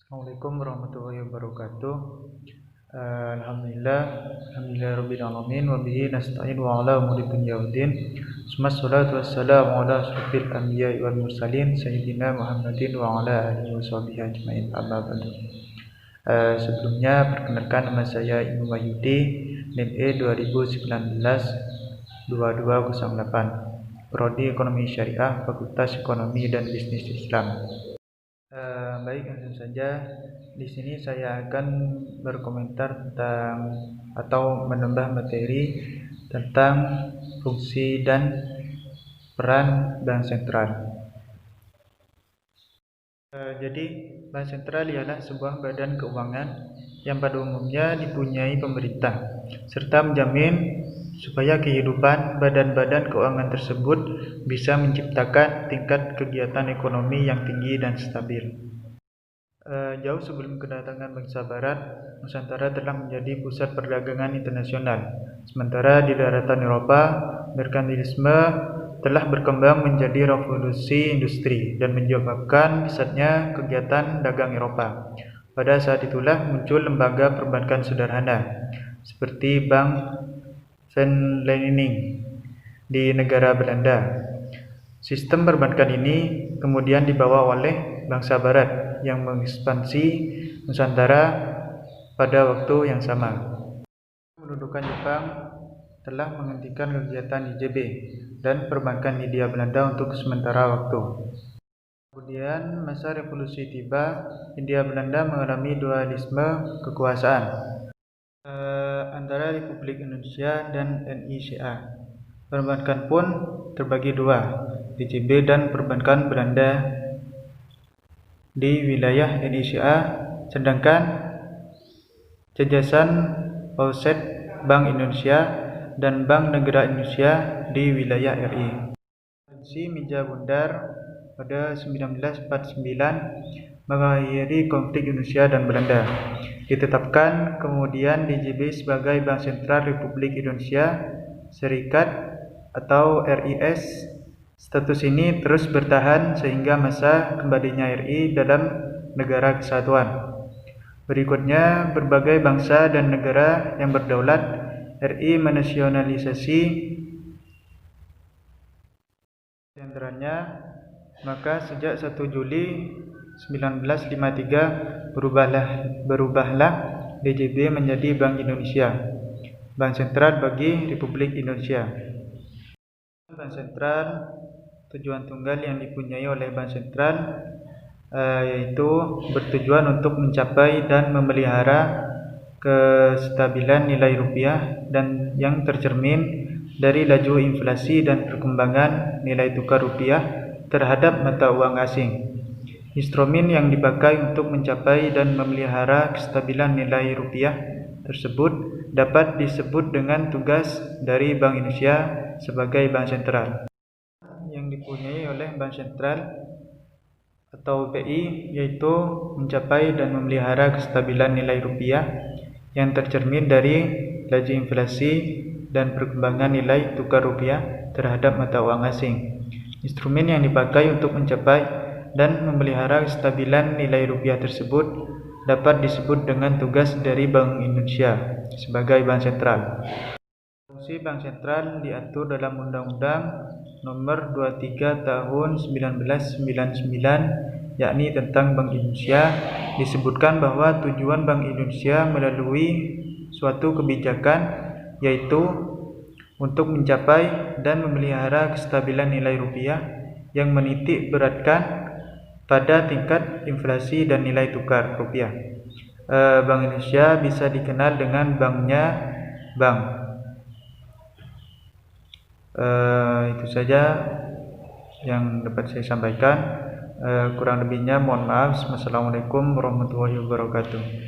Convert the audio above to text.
Assalamualaikum warahmatullahi wabarakatuh. Alhamdulillahirabbil alamin wa bihi nasta'in wa ala umuri dunya waddin. Wassalatu wassalamu ala asyrofil anbiya'i wal mursalin sayyidina Muhammadin wa ala alihi washabihi ajmain. Amma ba'du. Sebelumnya perkenalkan, nama saya Ibnu Wahyudi, NIM E 2019-2208, Prodi Ekonomi Syariah, Fakultas Ekonomi dan Bisnis Islam. Baik, langsung saja. Di sini saya akan berkomentar tentang atau menambah materi tentang fungsi dan peran bank sentral. Jadi, bank sentral ialah sebuah badan keuangan yang pada umumnya dipunyai pemerintah, serta menjamin supaya kehidupan badan-badan keuangan tersebut bisa menciptakan tingkat kegiatan ekonomi yang tinggi dan stabil. Jauh sebelum kedatangan bangsa Barat, Nusantara telah menjadi pusat perdagangan internasional. Sementara di daratan Eropa, merkantilisme telah berkembang menjadi revolusi industri dan menyebabkan pesatnya kegiatan dagang Eropa. Pada saat itulah muncul lembaga perbankan sederhana seperti Bank Van Leeuwenhoek di negara Belanda. Sistem perbankan ini kemudian dibawa oleh bangsa Barat yang mengekspansi Nusantara pada waktu yang sama. Pendudukan Jepang telah menghentikan kegiatan IJB dan perbankan Hindia Belanda untuk sementara waktu. Kemudian masa revolusi tiba, Hindia Belanda mengalami dualisme kekuasaan antara Republik Indonesia dan NICA. Perbankan pun terbagi dua, IJB dan perbankan Belanda di wilayah NICA, sedangkan Jajasan Offset Bank Indonesia dan Bank Negara Indonesia di wilayah RI. Konferensi Meja Bundar pada 1949 mengakhiri konflik Indonesia dan Belanda. Ditetapkan kemudian DJB sebagai Bank Sentral Republik Indonesia Serikat atau RIS. Status ini terus bertahan sehingga masa kembalinya RI dalam negara kesatuan. Berikutnya, berbagai bangsa dan negara yang berdaulat, RI menasionalisasi sentralnya. Maka sejak 1 Juli 1953 berubahlah DJB menjadi Bank Indonesia, Bank Sentral bagi Republik Indonesia. Bank Sentral, tujuan tunggal yang dipunyai oleh Bank Sentral yaitu bertujuan untuk mencapai dan memelihara kestabilan nilai rupiah dan yang tercermin dari laju inflasi dan perkembangan nilai tukar rupiah terhadap mata uang asing. Instrumen yang dipakai untuk mencapai dan memelihara kestabilan nilai rupiah tersebut dapat disebut dengan tugas dari Bank Indonesia sebagai bank sentral. Yang dipunyai oleh bank sentral atau BI yaitu mencapai dan memelihara kestabilan nilai rupiah yang tercermin dari laju inflasi dan perkembangan nilai tukar rupiah terhadap mata uang asing. Instrumen yang dipakai untuk mencapai dan memelihara kestabilan nilai rupiah tersebut dapat disebut dengan tugas dari Bank Indonesia sebagai bank sentral. Fungsi bank sentral diatur dalam Undang-Undang Nomor 23 Tahun 1999, yakni tentang Bank Indonesia. Disebutkan bahwa tujuan Bank Indonesia melalui suatu kebijakan yaitu untuk mencapai dan memelihara kestabilan nilai rupiah yang menitik beratkan pada tingkat inflasi dan nilai tukar rupiah. Bank Indonesia bisa dikenal dengan banknya bank. Itu saja yang dapat saya sampaikan. Kurang lebihnya mohon maaf. Wassalamualaikum warahmatullahi wabarakatuh.